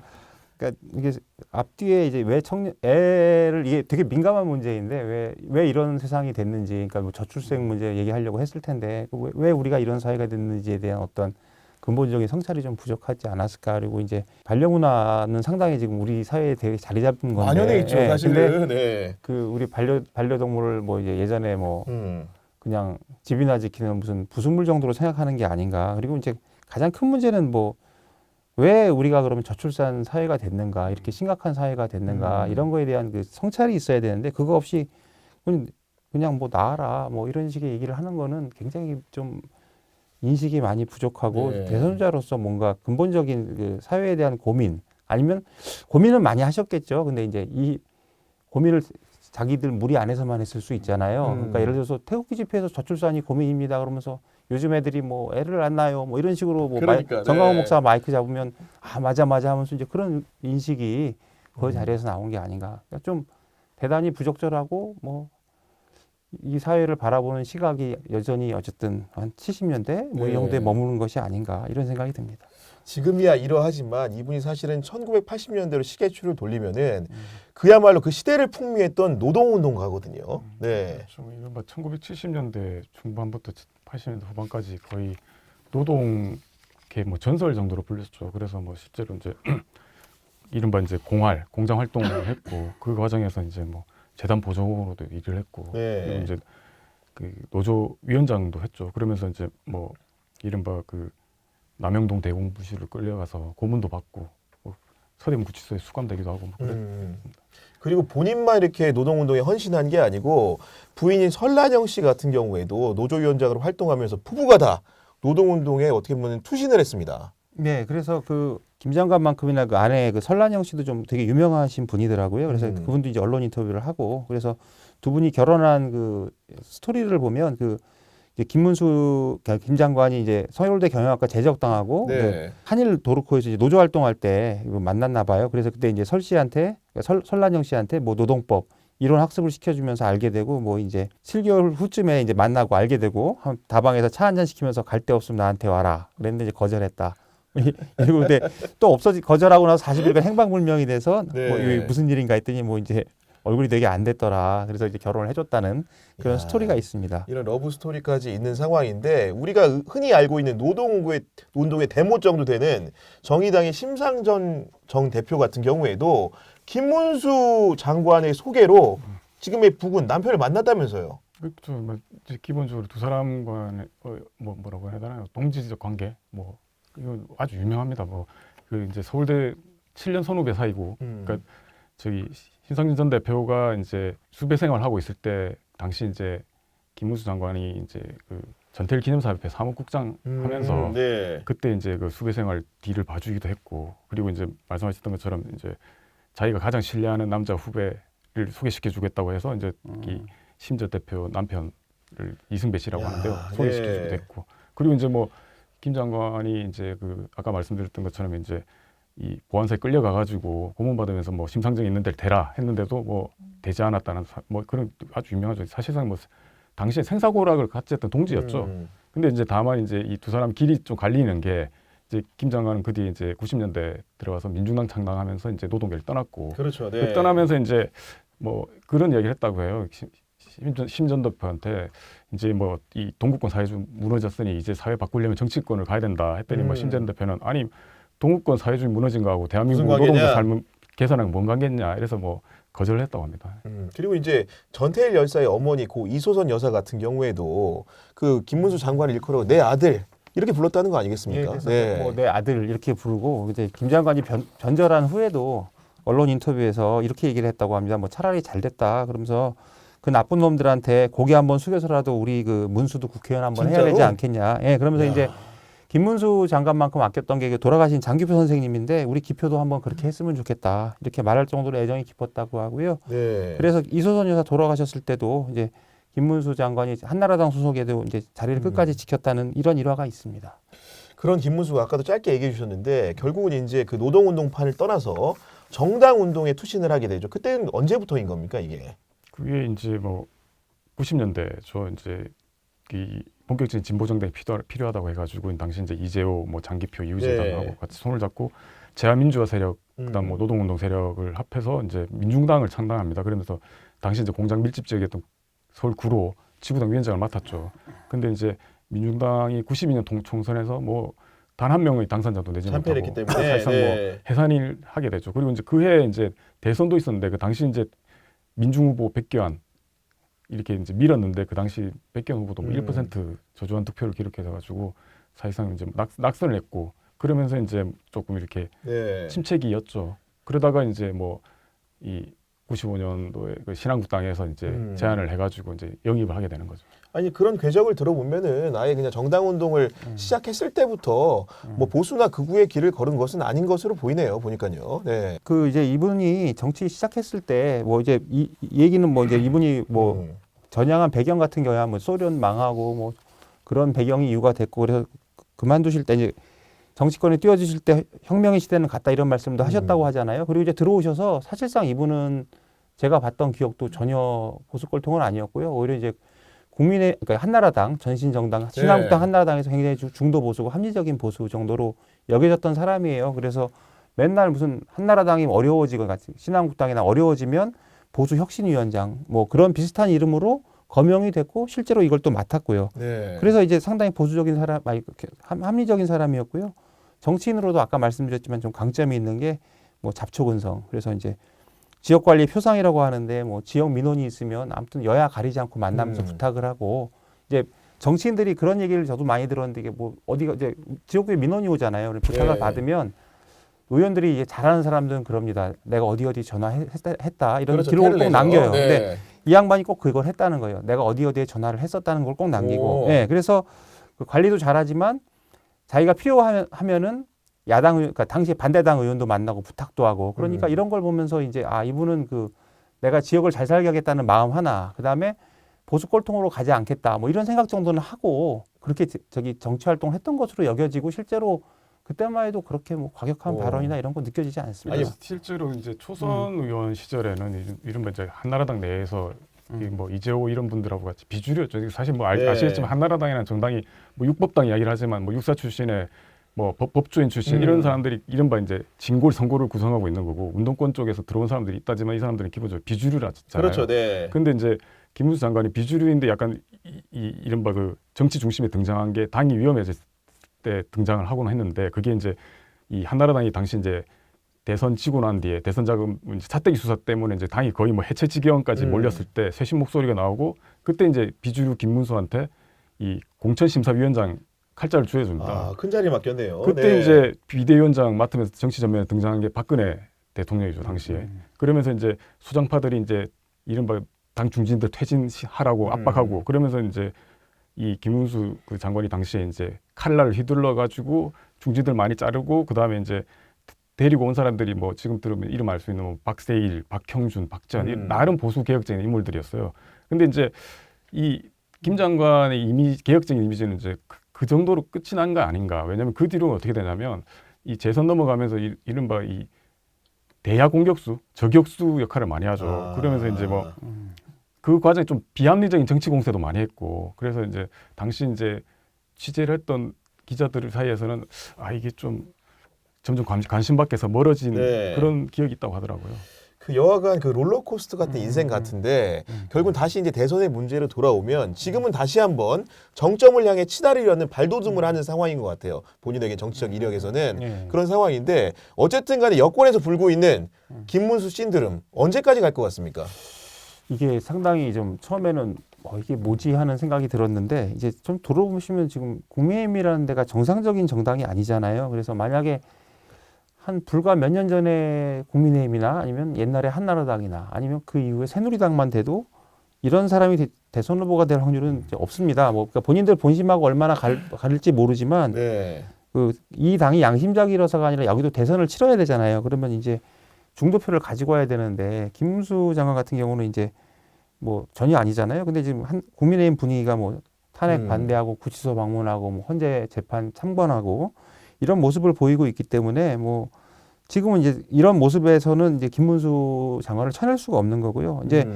C: 그러니까 이게 앞뒤에 이제 왜 애를 이게 되게 민감한 문제인데 왜 이런 세상이 됐는지 그러니까 뭐 저출생 문제 얘기하려고 했을 텐데 왜 우리가 이런 사회가 됐는지에 대한 어떤 근본적인 성찰이 좀 부족하지 않았을까. 그리고 이제 반려문화는 상당히 지금 우리 사회에 되게 자리 잡은 건데
A: 만연해 있죠,
C: 예,
A: 사실은.
C: 근데
A: 네.
C: 그 우리 반려동물을 뭐 이제 예전에 뭐 그냥 집이나 지키는 무슨 부순물 정도로 생각하는 게 아닌가. 그리고 이제 가장 큰 문제는 뭐 왜 우리가 그러면 저출산 사회가 됐는가, 이렇게 심각한 사회가 됐는가, 이런 거에 대한 그 성찰이 있어야 되는데 그거 없이 그냥 뭐 나아라 뭐 이런 식의 얘기를 하는 거는 굉장히 좀 인식이 많이 부족하고
A: 네.
C: 대선자로서 뭔가 근본적인 그 사회에 대한 고민 아니면 고민은 많이 하셨겠죠. 근데 이제 이 고민을 자기들 무리 안에서만 했을 수 있잖아요. 그러니까 예를 들어서 태극기 집회에서 저출산이 고민입니다. 그러면서 요즘 애들이 뭐 애를 안 낳아요. 뭐 이런 식으로 뭐
A: 그러니까,
C: 정강훈
A: 네.
C: 목사 마이크 잡으면 아 맞아 하면서 이제 그런 인식이 그 자리에서 나온 게 아닌가. 그러니까 좀 대단히 부적절하고 뭐 이 사회를 바라보는 시각이 여전히 어쨌든 한 70년대 뭐 이
A: 네.
C: 정도에 머무는 것이 아닌가 이런 생각이 듭니다.
A: 지금이야 이러하지만 이분이 사실은 1980년대로 시계추를 돌리면은 그야말로 그 시대를 풍미했던 노동운동가거든요. 네.
B: 그렇죠. 이른바 1970년대 중반부터 80년대 후반까지 거의 노동계 뭐 전설 정도로 불렸죠. 그래서 뭐 실제로 이제 이른바 이제 공장 활동을 했고 그 과정에서 이제 뭐 재단 보조로도 일을 했고
A: 네.
B: 그리고 이제 그 노조 위원장도 했죠. 그러면서 이제 뭐 이른바 그 남영동 대공부실을 끌려가서 고문도 받고 뭐 서대문 구치소에 수감되기도 하고 뭐
A: 그리고 본인만 이렇게 노동운동에 헌신한 게 아니고 부인인 설란영 씨 같은 경우에도 노조위원장으로 활동하면서 부부가 다 노동운동에 어떻게 보면 투신을 했습니다.
C: 네, 그래서 그 김 장관만큼이나 그 아내 그 설란영 씨도 좀 되게 유명하신 분이더라고요. 그래서 그분도 이제 언론 인터뷰를 하고 그래서 두 분이 결혼한 그 스토리를 보면 그 이제 김문수 김 장관이 이제 서울대 경영학과 제적당하고
A: 네.
C: 이제 한일 도르코에서 이제 노조 활동할 때 만났나 봐요. 그래서 그때 이제 설 씨한테 설란영 씨한테 뭐 노동법 이론 학습을 시켜주면서 알게 되고 뭐 이제 7개월 후쯤에 이제 만나고 알게 되고 다방에서 차 한잔 시키면서 갈 데 없으면 나한테 와라. 그랬는데 이제 거절했다. 그리고 근데 또 거절하고 나서 40일간 행방불명이 돼서
A: 네.
C: 뭐 이게 무슨 일인가 했더니 뭐 이제 얼굴이 되게 안 됐더라. 그래서 이제 결혼을 해줬다는 그런
A: 야.
C: 스토리가 있습니다.
A: 이런 러브 스토리까지 있는 상황인데 우리가 흔히 알고 있는 노동운동의 대모 정도 되는 정의당의 심상정 정 대표 같은 경우에도 김문수 장관의 소개로 지금의 부군 남편을 만났다면서요.
B: 그렇죠. 뭐 이제 기본적으로 두 사람 간의 뭐라고 해야 되나요? 동지적 관계 뭐 이거 아주 유명합니다. 뭐 그 이제 서울대 7년 선후배 사이고 그러니까 저기 심상정 전 대표가 이제 수배 생활을 하고 있을 때 당시 이제 김문수 장관이 이제 그 전태일 기념사협회 사무국장 하면서
A: 네.
B: 그때 이제 그 수배 생활 뒤를 봐주기도 했고 그리고 이제 말씀하셨던 것처럼 이제 자기가 가장 신뢰하는 남자 후배를 소개시켜 주겠다고 해서 이제 이 심 전 대표 남편을 이승배 씨라고
A: 야,
B: 하는데요. 소개시켜 주기도
A: 네.
B: 했고 그리고 이제 뭐 김 장관이 이제 그 아까 말씀드렸던 것처럼 이제 이 보안사에 끌려가 가지고 고문 받으면서 뭐 심상정이 있는 데를 대라 했는데도 뭐 되지 않았다는 뭐 그런 아주 유명하죠. 사실상 뭐 당시에 생사고락을 같이 했던 동지였죠. 근데 이제 다만 이제 이 두 사람 길이 좀 갈리는 게 이제 김 장관은 그 뒤에 이제 90년대 들어와서 민중당 창당하면서 이제 노동계를 떠났고
A: 그렇죠.
B: 그
A: 네.
B: 떠나면서 이제 뭐 그런 이야기를 했다고 해요. 심 전 대표한테 이제 뭐 이 동구권 사회주의 무너졌으니 이제 사회 바꾸려면 정치권을 가야 된다 했더니 뭐 심 전 대표는 아니 동구권 사회주의 무너진 거하고 대한민국
A: 무슨 관계냐?
B: 노동자 삶 개선하는 뭔 관계냐 이래서 뭐 거절을 했다고 합니다.
A: 그리고 이제 전태일 열사의 어머니 고 이소선 여사 같은 경우에도 그 김문수 장관을 일컬어 내 아들 이렇게 불렀다는 거 아니겠습니까?
C: 그래서 뭐 내 아들 이렇게 부르고 이제 김 장관이 변절한 후에도 언론 인터뷰에서 이렇게 얘기를 했다고 합니다. 뭐 차라리 잘 됐다. 그러면서 그 나쁜 놈들한테 고개 한번 숙여서라도 우리 그 문수도 국회의원 한번 해야
A: 진짜로?
C: 되지 않겠냐. 예, 그러면서
A: 야.
C: 이제 김문수 장관만큼 아꼈던 게 돌아가신 장기표 선생님인데 우리 기표도 한번 그렇게 했으면 좋겠다. 이렇게 말할 정도로 애정이 깊었다고 하고요.
A: 네.
C: 그래서 이소선 여사 돌아가셨을 때도 이제 김문수 장관이 한나라당 소속에도 이제 자리를 끝까지 지켰다는 이런 일화가 있습니다.
A: 그런 김문수가 아까도 짧게 얘기해 주셨는데 결국은 이제 그 노동운동판을 떠나서 정당 운동에 투신을 하게 되죠. 그때는 언제부터인 겁니까 이게?
B: 그게 이제 뭐 90년대 저 이제 이 본격적인 진보 정당이 필요하다고 해가지고 당시 이제 이재호, 뭐 장기표, 이우재단하고
A: 네.
B: 같이 손을 잡고 제한민주화 세력, 그다음 뭐 노동운동 세력을 합해서 이제 민중당을 창당합니다. 그러면서 당시 이제 공장 밀집 지역이었던 서울 구로 지구당 위원장을 맡았죠. 근데 이제 민중당이 92년 총선에서 뭐 단 한 명의 당선자도 내지
A: 참패를
B: 못하고
A: 했기 때문에
B: 사실상 뭐 해산을 하게 되죠. 그리고 이제 그해 이제 대선도 있었는데 그 당시 이제 민중 후보 백기환 이렇게 이제 밀었는데 그 당시 백기환 후보도 뭐 1% 저조한 득표를 기록해서 가지고 사실상 이제 낙선을 했고 그러면서 이제 조금 이렇게
A: 네.
B: 침체기였죠. 그러다가 이제 뭐 이 95년도에 그 신한국당에서 이제 제안을 해가지고 이제 영입을 하게 되는 거죠.
A: 아니 그런 궤적을 들어보면은 아예 그냥 정당 운동을 시작했을 때부터 뭐 보수나 극우의 길을 걸은 것은 아닌 것으로 보이네요. 보니까요. 네.
C: 그 이제 이분이 정치 시작했을 때 뭐 이제 이 얘기는 뭐 이제 이분이 뭐 전향한 배경 같은 경우야 뭐 소련 망하고 뭐 그런 배경이 이유가 됐고 그래서 그만두실 때 이제 정치권에 뛰어드실 때 혁명의 시대는 갔다 이런 말씀도 하셨다고 하잖아요. 그리고 이제 들어오셔서 사실상 이분은 제가 봤던 기억도 전혀 보수골통은 아니었고요. 오히려 이제 국민의 그러니까 한나라당 전신정당 신한국당 한나라당에서 굉장히 중도 보수고 합리적인 보수 정도로 여겨졌던 사람이에요. 그래서 맨날 무슨 한나라당이 어려워지거나 신한국당이나 어려워지면 보수 혁신위원장 뭐 그런 비슷한 이름으로 거명이 됐고 실제로 이걸 또 맡았고요.
A: 네.
C: 그래서 이제 상당히 보수적인 사람, 아니 합리적인 사람이었고요. 정치인으로도 아까 말씀드렸지만 좀 강점이 있는 게 뭐 잡초근성. 그래서 이제 지역 관리 표상이라고 하는데 뭐 지역 민원이 있으면 아무튼 여야 가리지 않고 만나면서 부탁을 하고 이제 정치인들이 그런 얘기를 저도 많이 들었는데 이게 뭐 어디가 이제 지역구에 민원이 오잖아요. 부탁을
A: 예.
C: 받으면 의원들이 이제 잘하는 사람들은 그럽니다. 내가 어디 전화했다 이런
A: 그렇죠.
C: 기록을 꼭
A: 패를
C: 남겨요.
A: 내죠. 네.
C: 근데 이 양반이 꼭 그걸 했다는 거예요. 내가 어디에 전화를 했었다는 걸 꼭 남기고.
A: 오.
C: 예, 그래서 그 관리도 잘하지만 자기가 필요하면은 야당 그러니까 당시 반대당 의원도 만나고 부탁도 하고 그러니까 이런 걸 보면서 이제 아 이분은 그 내가 지역을 잘 살게 하겠다는 마음 하나 그다음에 보수 꼴통으로 가지 않겠다 뭐 이런 생각 정도는 하고 그렇게 저기 정치 활동을 했던 것으로 여겨지고 실제로 그때만 해도 그렇게 뭐 과격한
A: 오.
C: 발언이나 이런 건 느껴지지 않습니다.
A: 아니,
B: 실제로 이제 초선 의원 시절에는 이른바 이제 한나라당 내에서 뭐 이재호 이런 분들하고 같이 비주류였죠. 사실 뭐
A: 네.
B: 아시겠지만 한나라당이라는 정당이 뭐 육법당 이야기를 하지만 뭐 육사 출신의 뭐 법조인 출신 이런 사람들이 이른바 이제 진골 선골을 구성하고 있는 거고 운동권 쪽에서 들어온 사람들이 있다지만 이 사람들은 기본적으로 비주류라잖아요.
A: 그렇죠. 네.
B: 근데 이제 김문수 장관이 비주류인데 약간 이른바 그 정치 중심에 등장한 게 당이 위험해질 때 등장을 하곤 했는데 그게 이제 이 한나라당이 당시 이제 대선 지고 난 뒤에 대선 자금 차떼기 수사 때문에 이제 당이 거의 뭐 해체 지경까지 몰렸을 때 쇄신 목소리가 나오고 그때 이제 비주류 김문수한테 이 공천심사위원장 칼자를 주해줍니다.
A: 아, 큰 자리 맡겼네요.
B: 그때
A: 네.
B: 이제 비대위원장 맡으면서 정치 전면에 등장한 게 박근혜 대통령이죠 당시에. 그러면서 이제 수장파들이 이제 이른바 당 중진들 퇴진하라고 압박하고 그러면서 이제 이 김문수 그 장관이 당시에 이제 칼날을 휘둘러 가지고 중진들 많이 자르고 그 다음에 이제 데리고 온 사람들이 뭐 지금 들으면 이름 알 수 있는 뭐 박세일, 박형준, 박지원 이 나름 보수 개혁적인 인물들이었어요. 근데 이제 이 김 장관의 개혁적인 이미지는 이제 그 정도로 끝이 난 거 아닌가. 왜냐하면 그 뒤로 어떻게 되냐면 이 재선 넘어가면서 이른바 이 대야 공격수, 저격수 역할을 많이 하죠.
A: 아.
B: 그러면서 이제 뭐 그 과정에 좀 비합리적인 정치 공세도 많이 했고 그래서 이제 당시 이제 취재를 했던 기자들 사이에서는 아 이게 좀 점점 관심 밖에서 멀어진
A: 네.
B: 그런 기억이 있다고 하더라고요.
A: 그 여하간 그 롤러코스터 같은 인생 같은데 결국은 다시 이제 대선의 문제로 돌아오면 지금은 다시 한번 정점을 향해 치달으려는 발돋움을 하는 상황인 것 같아요. 본인에게 정치적 이력에서는
C: 예.
A: 그런 상황인데 어쨌든 간에 여권에서 불고 있는 김문수 신드름 언제까지 갈 것 같습니까?
C: 이게 상당히 좀 처음에는 이게 뭐지 하는 생각이 들었는데 이제 좀 돌아보시면 지금 국민의힘이라는 데가 정상적인 정당이 아니잖아요. 그래서 만약에 한 불과 몇 년 전에 국민의힘이나 아니면 옛날에 한나라당이나 아니면 그 이후에 새누리당만 돼도 이런 사람이 대선 후보가 될 확률은 이제 없습니다. 뭐 그러니까 본인들 본심하고 얼마나 가릴지 모르지만
A: 네.
C: 이 당이 양심작이라서가 아니라 여기도 대선을 치러야 되잖아요. 그러면 이제 중도표를 가지고 와야 되는데 김문수 장관 같은 경우는 이제 뭐 전혀 아니잖아요. 근데 지금 국민의힘 분위기가 뭐 탄핵 반대하고 구치소 방문하고 뭐 헌재 재판 참관하고 이런 모습을 보이고 있기 때문에 뭐 지금은 이제 이런 모습에서는 이제 김문수 장관을 쳐낼 수가 없는 거고요. 이제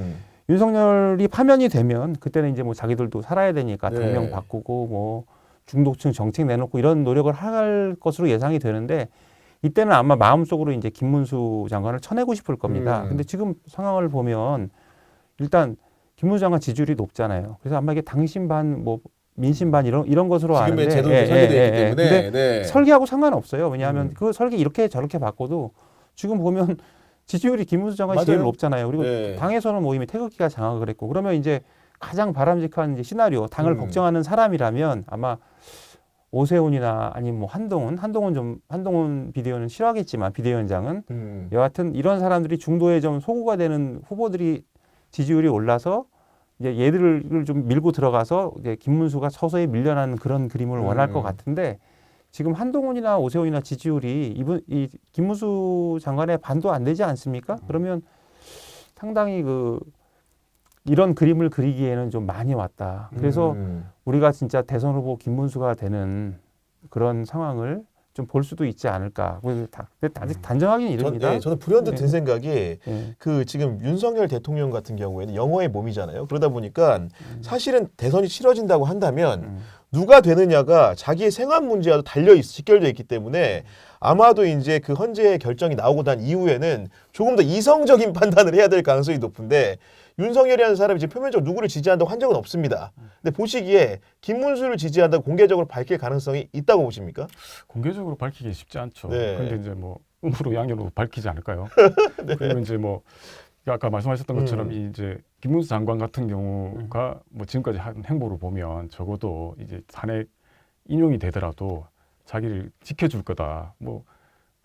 C: 윤석열이 파면이 되면 그때는 이제 뭐 자기들도 살아야 되니까 당명
A: 네.
C: 바꾸고 뭐 중도층 정책 내놓고 이런 노력을 할 것으로 예상이 되는데 이때는 아마 마음속으로 이제 김문수 장관을 쳐내고 싶을 겁니다. 근데 지금 상황을 보면 일단 김문수 장관 지지율이 높잖아요. 그래서 아마 이게 당신 반, 뭐 민심 반 이런 것으로
A: 지금의
C: 아는데
A: 제도도 설계되어 있기 때문에
C: 근데
A: 네.
C: 설계하고 상관없어요. 왜냐하면 그 설계 이렇게 저렇게 바꿔도 지금 보면 지지율이 김문수 장관이
A: 맞아요.
C: 제일 높잖아요. 그리고
A: 네.
C: 당에서는 뭐 이미 태극기가 장악을 했고 그러면 이제 가장 바람직한 이제 시나리오 당을 걱정하는 사람이라면 아마 오세훈이나 아니면 뭐 한동훈 비대위원은 싫어하겠지만 비대위원장은 여하튼 이런 사람들이 중도에 좀 소구가 되는 후보들이 지지율이 올라서 이제 얘들을 좀 밀고 들어가서 이제 김문수가 서서히 밀려나는 그런 그림을 원할 것 같은데 지금 한동훈이나 오세훈이나 지지율이 이 김문수 장관의 반도 안 되지 않습니까? 그러면 상당히 이런 그림을 그리기에는 좀 많이 왔다. 그래서 우리가 진짜 대선 후보 김문수가 되는 그런 상황을 좀 볼 수도 있지 않을까. 근데 아직 단정하기는 이릅니다.
A: 저는 불현듯 든
C: 네.
A: 생각이
C: 네.
A: 그 지금 윤석열 대통령 같은 경우에는 영어의 몸이잖아요. 그러다 보니까 사실은 대선이 치러진다고 한다면 누가 되느냐가 자기의 생활 문제와도 직결되어 있기 때문에 아마도 이제 그 헌재 결정이 나오고 난 이후에는 조금 더 이성적인 판단을 해야 될 가능성이 높은데 윤석열이라는 사람이 지금 표면적으로 누구를 지지한다고 한 적은 없습니다. 근데 보시기에 김문수를 지지한다고 공개적으로 밝힐 가능성이 있다고 보십니까?
B: 공개적으로 밝히기 쉽지 않죠.
A: 네.
B: 근데 이제 뭐 음으로 양으로 밝히지 않을까요? 그리고 이제 뭐 아까 말씀하셨던 것처럼 이제 김문수 장관 같은 경우가 뭐 지금까지 한 행보를 보면 적어도 이제 탄핵 인용이 되더라도 자기를 지켜줄 거다. 뭐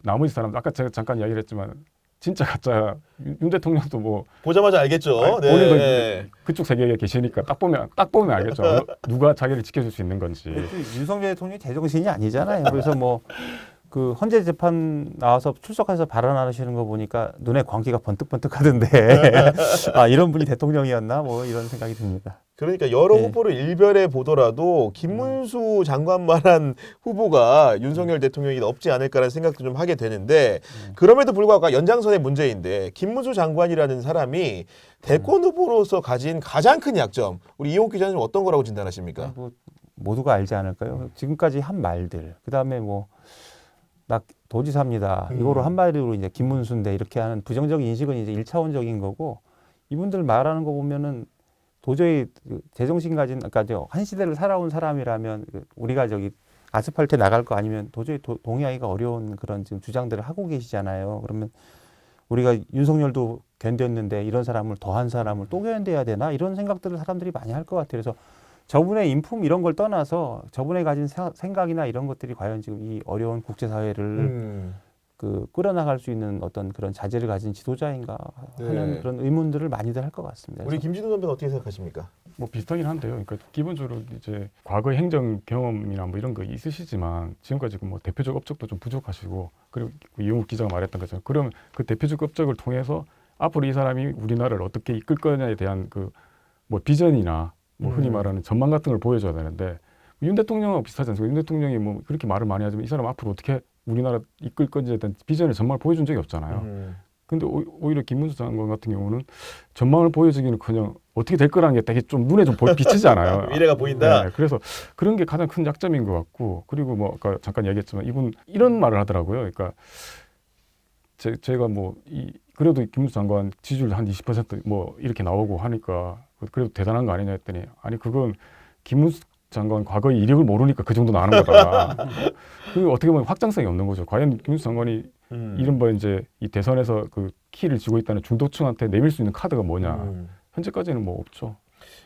B: 나머지 사람 아까 제가 잠깐 이야기를 했지만 진짜 가짜 윤 대통령도 뭐
A: 보자마자 알겠죠.
B: 본인도
A: 네.
B: 그쪽 세계에 계시니까 딱 보면 알겠죠. 누가 자기를 지켜줄 수 있는 건지.
C: 윤석열 대통령이 제정신이 아니잖아요. 그래서 뭐 그 헌재 재판 나와서 출석해서 발언하시는 거 보니까 눈에 광기가 번뜩번뜩하던데 아 이런 분이 대통령이었나 뭐 이런 생각이 듭니다.
A: 그러니까 여러
C: 네.
A: 후보를 일별에 보더라도 김문수 장관만한 후보가 윤석열 대통령이 없지 않을까라는 생각도 좀 하게 되는데 그럼에도 불구하고 연장선의 문제인데 김문수 장관이라는 사람이 대권 후보로서 가진 가장 큰 약점 우리 이용욱 기자님 어떤 거라고 진단하십니까?
C: 뭐 모두가 알지 않을까요? 지금까지 한 말들 그다음에 뭐 나 도지사입니다. 이거로 한마디로 이제 김문수인데 이렇게 하는 부정적인 인식은 이제 1차원적인 거고 이분들 말하는 거 보면은 도저히 그 제정신 가진 그러니까 한 시대를 살아온 사람이라면 우리가 저기 아스팔트에 나갈 거 아니면 도저히 동의하기가 어려운 그런 지금 주장들을 하고 계시잖아요. 그러면 우리가 윤석열도 견뎠는데 이런 사람을 더한 사람을 또 견뎌야 되나 이런 생각들을 사람들이 많이 할 것 같아요. 그래서 저분의 인품 이런 걸 떠나서 저분의 가진 생각이나 이런 것들이 과연 지금 이 어려운 국제사회를 그 끌어나갈 수 있는 어떤 그런 자질을 가진 지도자인가 하는
A: 네.
C: 그런 의문들을 많이들 할 것 같습니다.
A: 우리 김진우 선배는 어떻게 생각하십니까?
B: 뭐 비슷하긴 한데요. 그러니까 기본적으로 이제 과거 행정 경험이나 뭐 이런 거 있으시지만 지금까지 그 뭐 대표적 업적도 좀 부족하시고 그리고 이용욱 기자가 말했던 것처럼 그러면 그 대표적 업적을 통해서 앞으로 이 사람이 우리나라를 어떻게 이끌 거냐에 대한 그 뭐 비전이나 뭐 흔히 말하는 전망 같은 걸 보여줘야 되는데 윤 대통령하고 비슷하지 않습니까? 윤 대통령이 뭐 그렇게 말을 많이 하지만 이 사람 앞으로 어떻게 우리나라 이끌 건지에 대한 비전을 전망을 보여준 적이 없잖아요. 근데 오히려 김문수 장관 같은 경우는 전망을 보여주기는커녕 어떻게 될 거라는 게 되게 좀 눈에 좀 비치지 않아요.
A: 미래가 보인다.
B: 네, 그래서 그런 게 가장 큰 약점인 것 같고 그리고 뭐 아까 잠깐 얘기했지만 이분 이런 말을 하더라고요. 그러니까 제가 뭐 그래도 김문수 장관 지지율 한 20%뭐 이렇게 나오고 하니까 그래도 대단한 거 아니냐 했더니 아니 그건 김문수 장관 과거의 이력을 모르니까 그 정도 나는 거다. 그 어떻게 보면 확장성이 없는 거죠. 과연 김문수 장관이 이른바 이제 이 대선에서 그 키를 쥐고 있다는 중도층한테 내밀 수 있는 카드가 뭐냐. 현재까지는 뭐 없죠.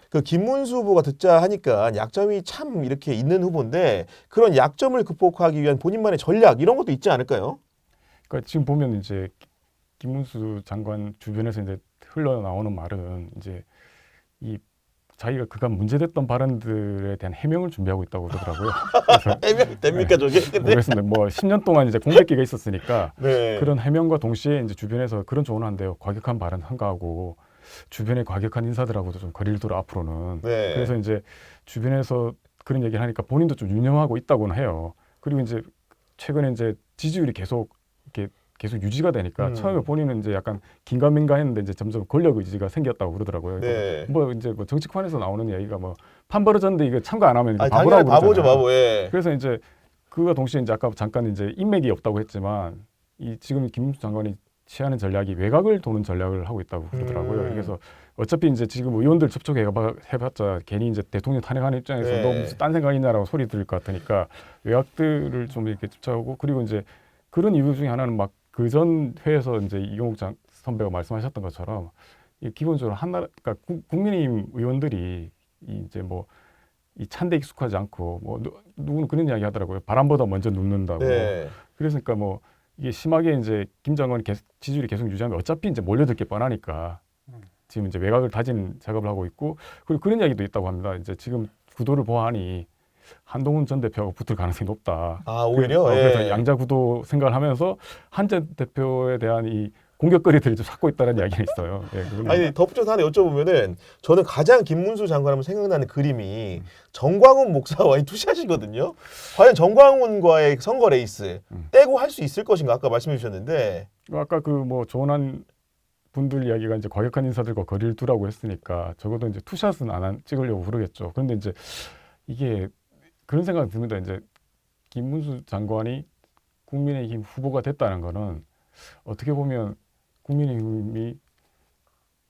A: 그 김문수 후보가 듣자 하니까 약점이 참 이렇게 있는 후보인데 그런 약점을 극복하기 위한 본인만의 전략 이런 것도 있지 않을까요?
B: 그러니까 지금 보면 이제 김문수 장관 주변에서 이제 흘러나오는 말은 이제 이 자기가 그간 문제됐던 발언들에 대한 해명을 준비하고 있다고 그러더라고요.
A: 해명 됩니까 저게?
B: 모르겠습니다. 뭐 10년 동안 이제 공백기가 있었으니까
A: 네.
B: 그런 해명과 동시에 이제 주변에서 그런 조언을 한대요. 과격한 발언 한가하고 주변에 과격한 인사들하고도 좀 거리를 두라 앞으로는.
A: 네.
B: 그래서 이제 주변에서 그런 얘기를 하니까 본인도 좀 유념하고 있다고는 해요. 그리고 이제 최근에 이제 지지율이 계속 유지가 되니까 처음에 본인은 이제 약간 긴가민가했는데 이제 점점 권력 의지가 생겼다고 그러더라고요.
A: 네.
B: 뭐 이제 뭐 정치권에서 나오는 얘기가 뭐 판 벌어졌는데 이거 참가 안 하면 이거
A: 아니,
B: 바보라고
A: 당연히 바보죠,
B: 그러잖아요.
A: 바보. 예.
B: 그래서 이제 그와 동시에 이제 아까 잠깐 이제 인맥이 없다고 했지만 이 지금 김문수 장관이 취하는 전략이 외곽을 도는 전략을 하고 있다고 그러더라고요. 그래서 어차피 이제 지금 의원들 접촉해봤자 괜히 이제 대통령 탄핵하는 입장에서
A: 네.
B: 너 무슨 딴 생각 있냐라고 소리 들을 것 같으니까 외곽들을 좀 이렇게 쫓아오고 그리고 이제 그런 이유 중에 하나는 막 그 전 회에서 이제 이용욱 선배가 말씀하셨던 것처럼 기본적으로 그러니까 국민의힘 의원들이 이제 뭐 이 찬데 익숙하지 않고 뭐 누구는 그런 이야기 하더라고요. 바람보다 먼저 눕는다고.
A: 네.
B: 그러니까 뭐 이게 심하게 이제 김 장관이 지지율이 계속 유지하면 어차피 이제 몰려들 게 뻔하니까 지금 이제 외곽을 다지는 작업을 하고 있고 그리고 그런 이야기도 있다고 합니다. 이제 지금 구도를 보아하니 한동훈 전 대표하고 붙을 가능성이 높다.
A: 아 오히려
B: 그래서
A: 예.
B: 양자 구도 생각을 하면서 한 전 대표에 대한 이 공격거리들을 좀 찾고 있다는 이야기가 있어요. 예,
A: 아니 덧붙여서 하나 여쭤보면은 저는 가장 김문수 장관하면 생각나는 그림이 정광훈 목사와의 투샷이거든요. 과연 정광훈과의 선거 레이스 떼고 할 수 있을 것인가 아까 말씀해 주셨는데
B: 아까 그 뭐 조언한 분들 이야기가 이제 과격한 인사들과 거리를 두라고 했으니까 적어도 이제 투샷은 찍으려고 그러겠죠. 그런데 이제 이게 그런 생각이 듭니다. 이제 김문수 장관이 국민의힘 후보가 됐다는 거는 어떻게 보면 국민의힘이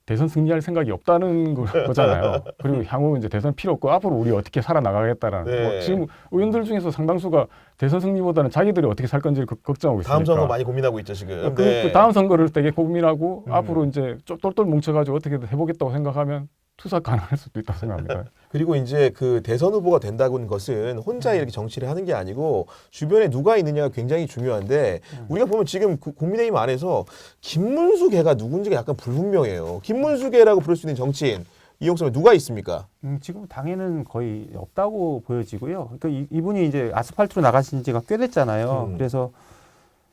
B: 대선 승리할 생각이 없다는 거잖아요. 그리고 향후 이제 대선 필요 없고 앞으로 우리 어떻게 살아나가겠다라는.
A: 네.
B: 뭐 지금 의원들 중에서 상당수가 대선 승리보다는 자기들이 어떻게 살 건지를 걱정하고 있으니까.
A: 다음 선거 많이 고민하고 있죠 지금.
B: 그 다음 선거를 되게 고민하고
A: 음.
B: 앞으로 이제 똘똘 뭉쳐가지고 어떻게든 해보겠다고 생각하면 투사 가능할 수도 있다고 생각합니다.
A: 그리고 이제 그 대선 후보가 된다는 것은 혼자 이렇게 정치를 하는 게 아니고 주변에 누가 있느냐가 굉장히 중요한데 우리가 보면 지금 그 국민의힘 안에서 김문수 계가 누군지가 약간 불분명해요. 김문수 계라고 부를 수 있는 정치인 이용섭에 누가 있습니까?
C: 지금 당에는 거의 없다고 보여지고요. 그러니까 이분이 이제 아스팔트로 나가신 지가 꽤 됐잖아요. 그래서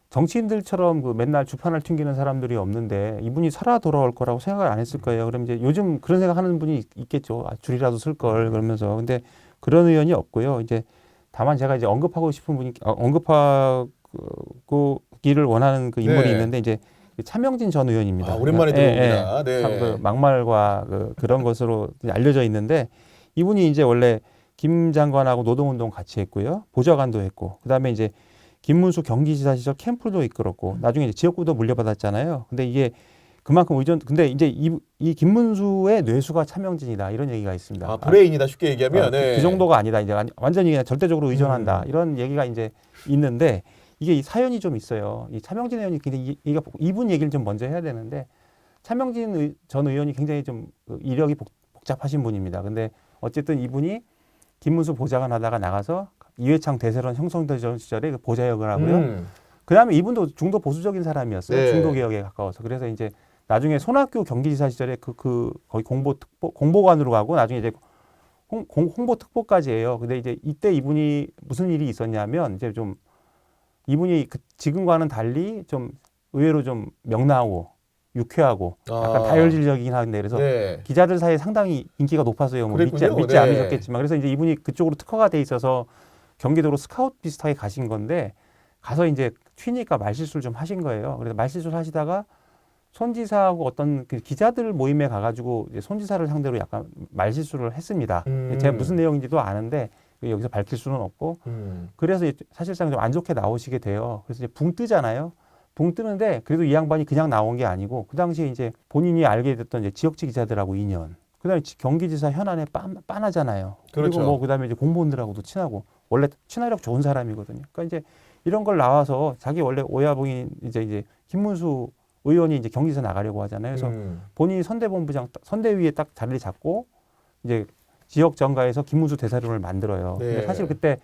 C: 정치인들처럼 그 맨날 주판을 튕기는 사람들이 없는데 이분이 살아 돌아올 거라고 생각을 안 했을 거예요. 그럼 이제 요즘 그런 생각하는 분이 있겠죠. 아, 줄이라도 쓸 걸 그러면서. 근데 그런 의원이 없고요. 이제 다만 제가 이제 언급하고 싶은 분이 언급하기를 원하는 그 인물이
A: 네.
C: 있는데 이제 차명진 전 의원입니다.
A: 아, 오랜만에 들어옵니다. 네.
C: 참 그 막말과 그런 것으로 알려져 있는데 이분이 이제 원래 김 장관하고 노동운동 같이 했고요. 보좌관도 했고 그다음에 이제 김문수 경기지사 시절 캠프도 이끌었고 나중에 이제 지역구도 물려받았잖아요. 근데 이게 그만큼 근데 이제 이 김문수의 뇌수가 차명진이다 이런 얘기가 있습니다.
A: 아, 브레인이다 쉽게 얘기하면. 네.
C: 그 정도가 아니다. 이제 완전히 그냥 절대적으로 의존한다 이런 얘기가 이제 있는데 이게 이 사연이 좀 있어요. 이 차명진 의원이 근데 이분 얘기를 좀 먼저 해야 되는데 차명진 전 의원이 굉장히 좀 이력이 복잡하신 분입니다. 근데 어쨌든 이분이 김문수 보좌관 하다가 나가서 이회창 대세론 형성되던 시절에 그 보좌역을 하고요. 그다음에 이분도 중도 보수적인 사람이었어요.
A: 네.
C: 중도 개혁에 가까워서. 그래서 이제 나중에 손학규 경기지사 시절에 거의 공보관으로 가고 나중에 이제 홍보 특보까지 해요. 근데 이제 이때 이분이 무슨 일이 있었냐면 이제 좀 이분이 지금과는 달리 좀 의외로 좀 명랑하고 유쾌하고 약간 다혈질적이긴 한데 그래서
A: 네.
C: 기자들 사이에 상당히 인기가 높았어요. 뭐 믿지
A: 네.
C: 않으셨겠지만 그래서 이제 이분이 그쪽으로 특화가 돼 있어서 경기도로 스카우트 비슷하게 가신 건데 가서 이제 튀니까 말실수를 좀 하신 거예요. 그래서 말실수를 하시다가 손 지사하고 어떤 그 기자들 모임에 가가지고 이제 손 지사를 상대로 약간 말실수를 했습니다. 제가 무슨 내용인지도 아는데 여기서 밝힐 수는 없고 그래서 사실상 좀 안 좋게 나오시게 돼요. 그래서 이제 붕 뜨잖아요. 붕 뜨는데 그래도 이 양반이 그냥 나온 게 아니고 그 당시에 이제 본인이 알게 됐던 이제 지역지 기자들하고 인연. 그다음에 경기지사 현안에 빤하잖아요.
A: 그렇죠.
C: 그리고 뭐 그다음에 이제 공무원들하고도 친하고 원래 친화력 좋은 사람이거든요. 그러니까 이제 이런 걸 나와서 자기 원래 오야봉인 이제 김문수 의원이 이제 경기지사 나가려고 하잖아요. 그래서 본인이 선대본부장 선대위에 딱 자리를 잡고 이제 지역 정가에서 김문수 대사령을 만들어요.
A: 네.
C: 근데 사실 그때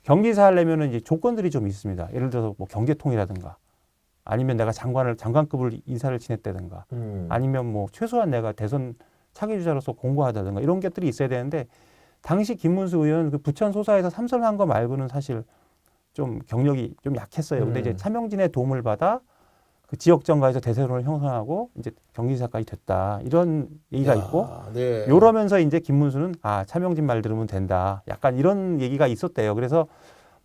C: 경기지사 하려면은 이제 조건들이 좀 있습니다. 예를 들어서 뭐 경계통이라든가 아니면 내가 장관급을 인사를 지냈다든가 아니면 뭐 최소한 내가 대선 차기 주자로서 공부하다든가 이런 것들이 있어야 되는데 당시 김문수 의원은 그 부천 소사에서 삼선한 거 말고는 사실 좀 경력이 좀 약했어요. 근데 이제 차명진의 도움을 받아 그 지역 정가에서 대세론을 형성하고 이제 경기지사까지 됐다 이런 얘기가 있고
A: 네.
C: 이러면서 이제 김문수는 차명진 말 들으면 된다 약간 이런 얘기가 있었대요. 그래서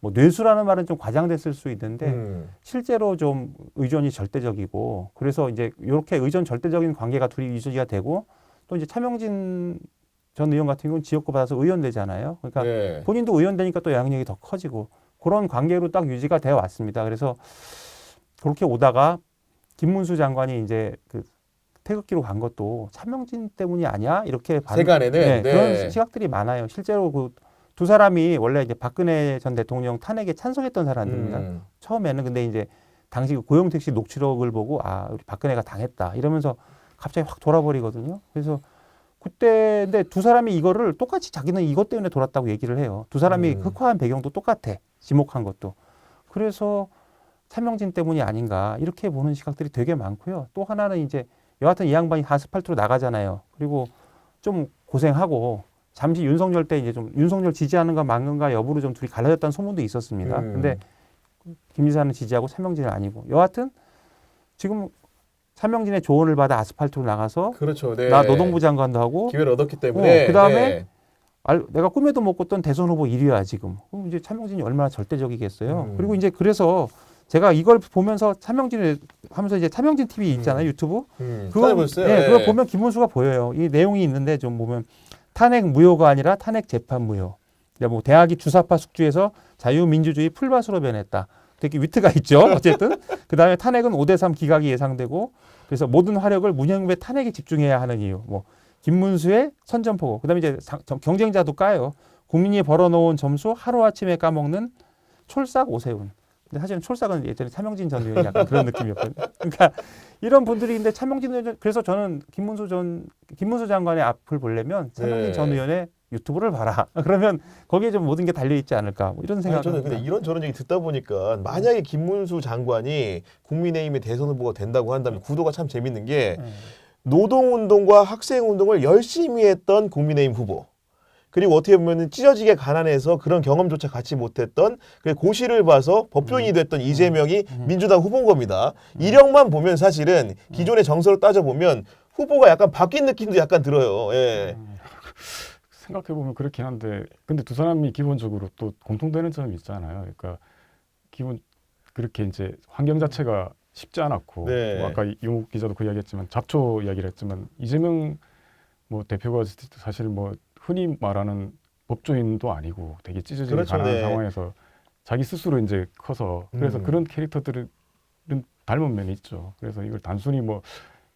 C: 뭐 뇌수라는 말은 좀 과장됐을 수 있는데 실제로 좀 의존이 절대적이고 그래서 이제 이렇게 의존 절대적인 관계가 둘이 유지가 되고 또 이제 차명진 전 의원 같은 경우는 지역구 받아서 의원 되잖아요. 그러니까
A: 네.
C: 본인도 의원 되니까 또 영향력이 더 커지고 그런 관계로 딱 유지가 되어 왔습니다. 그래서 그렇게 오다가 김문수 장관이 이제 그 태극기로 간 것도 차명진 때문이 아니야? 이렇게
A: 세간에는
C: 그런 시각들이 많아요. 실제로 그 두 사람이 원래 이제 박근혜 전 대통령 탄핵에 찬성했던 사람들입니다. 처음에는 근데 이제 당시 그 고용택시 녹취록을 보고 우리 박근혜가 당했다 이러면서 갑자기 확 돌아버리거든요. 그래서 그때 근데 두 사람이 이거를 똑같이 자기는 이것 때문에 돌았다고 얘기를 해요. 두 사람이 흑화한 배경도 똑같아. 지목한 것도. 그래서 차명진 때문이 아닌가 이렇게 보는 시각들이 되게 많고요. 또 하나는 이제 여하튼 이 양반이 아스팔트로 나가잖아요. 그리고 좀 고생하고 잠시 윤석열 때 이제 좀 윤석열 지지하는가 말는가 여부로 좀 둘이 갈라졌다는 소문도 있었습니다. 근데 김 지사는 지지하고 차명진은 아니고 여하튼 지금 차명진의 조언을 받아 아스팔트로 나가서
A: 그렇죠. 네.
C: 나 노동부 장관도 하고
A: 기회를 얻었기 때문에
C: 그다음에 내가 꿈에도 못 꿨던 대선 후보 1위야 지금. 그럼 이제 차명진이 얼마나 절대적이겠어요. 그리고 이제 그래서 제가 이걸 보면서 차명진을 하면서 이제 차명진 TV 있잖아요 유튜브. 그거
A: 찾아보셨어요?
C: 네, 그거 보면 김문수가 보여요. 이 내용이 있는데 좀 보면 탄핵 무효가 아니라 탄핵 재판 무효. 뭐 대학이 주사파 숙주에서 자유민주주의 풀밭으로 변했다. 되게 위트가 있죠. 어쨌든 그다음에 탄핵은 5대3 기각이 예상되고 그래서 모든 화력을 문영배 탄핵에 집중해야 하는 이유. 뭐 김문수의 선전포고. 그다음에 이제 경쟁자도 까요. 국민이 벌어놓은 점수 하루아침에 까먹는 촐싹 오세훈. 근데 사실은 촐싹은 예전에 차명진 전 의원이 약간 그런 느낌이었거든요. 그러니까 이런 분들이 있는데 차명진 의원, 그래서 저는 김문수 장관의 앞을 보려면 차명진
A: 네.
C: 전 의원의 유튜브를 봐라. 그러면 거기에 좀 모든 게 달려 있지 않을까. 뭐 이런
A: 아니,
C: 생각을
A: 저는 근데
C: 합니다.
A: 이런 저런 얘기 듣다 보니까 만약에 김문수 장관이 국민의힘의 대선 후보가 된다고 한다면 구도가 참 재밌는 게 노동운동과 학생운동을 열심히 했던 국민의힘 후보, 그리고 어떻게 보면 찢어지게 가난해서 그런 경험조차 갖지 못했던 그 고시를 봐서 법조인이 됐던 이재명이 민주당 후보인 겁니다. 이력만 보면 사실은 기존의 정서를 따져보면 후보가 약간 바뀐 느낌도 약간 들어요. 예.
B: 생각해 보면 그렇긴 한데, 근데 두 사람이 기본적으로 또 공통되는 점이 있잖아요. 그러니까 기본 그렇게 이제 환경 자체가 쉽지 않았고,
A: 네.
B: 뭐 아까 이용욱 기자도 그 이야기했지만 잡초 이야기를 했지만 이재명 뭐 대표가 사실 뭐 흔히 말하는 법조인도 아니고 되게 찢어지게
A: 그렇죠,
B: 가난한
A: 네.
B: 상황에서 자기 스스로 이제 커서 그래서 그런 캐릭터들은 닮은 면이 있죠. 그래서 이걸 단순히 뭐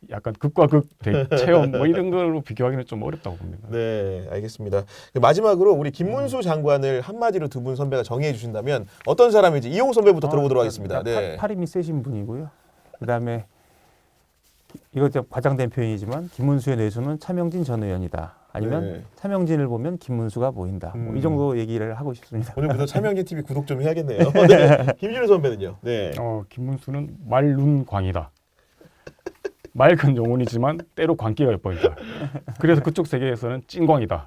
B: 약간 극과 극 체험 뭐 이런 걸로 비교하기는 좀 어렵다고 봅니다.
A: 네, 알겠습니다. 마지막으로 우리 김문수 장관을 한마디로 두 분 선배가 정의해 주신다면 어떤 사람인지 이용욱 선배부터 들어보도록 하겠습니다. 네.
C: 팔 힘이 세신 분이고요. 그다음에 이거 좀 과장된 표현이지만 김문수의 내수는 차명진 전 의원이다. 아니면
A: 네.
C: 차명진을 보면 김문수가 보인다. 뭐 이 정도 얘기를 하고 싶습니다.
A: 오늘부터 차명진 TV 구독 좀 해야겠네요. 네. 김준일 선배는요. 네.
B: 김문수는 말룬광이다. 맑은 영혼이지만 때로 광기가 엿보인다. 그래서 그쪽 세계에서는 찐광이다.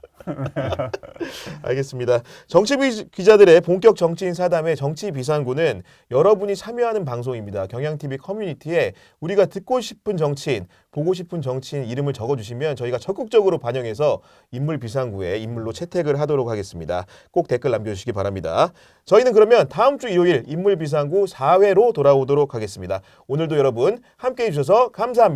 A: 알겠습니다. 정치 기자들의 본격 정치인 사담의 정치 비상구는 여러분이 참여하는 방송입니다. 경향TV 커뮤니티에 우리가 듣고 싶은 정치인, 보고 싶은 정치인 이름을 적어주시면 저희가 적극적으로 반영해서 인물 비상구에 인물로 채택을 하도록 하겠습니다. 꼭 댓글 남겨주시기 바랍니다. 저희는 그러면 다음 주 일요일 인물 비상구 4회로 돌아오도록 하겠습니다. 오늘도 여러분 함께해 주셔서 감사합니다.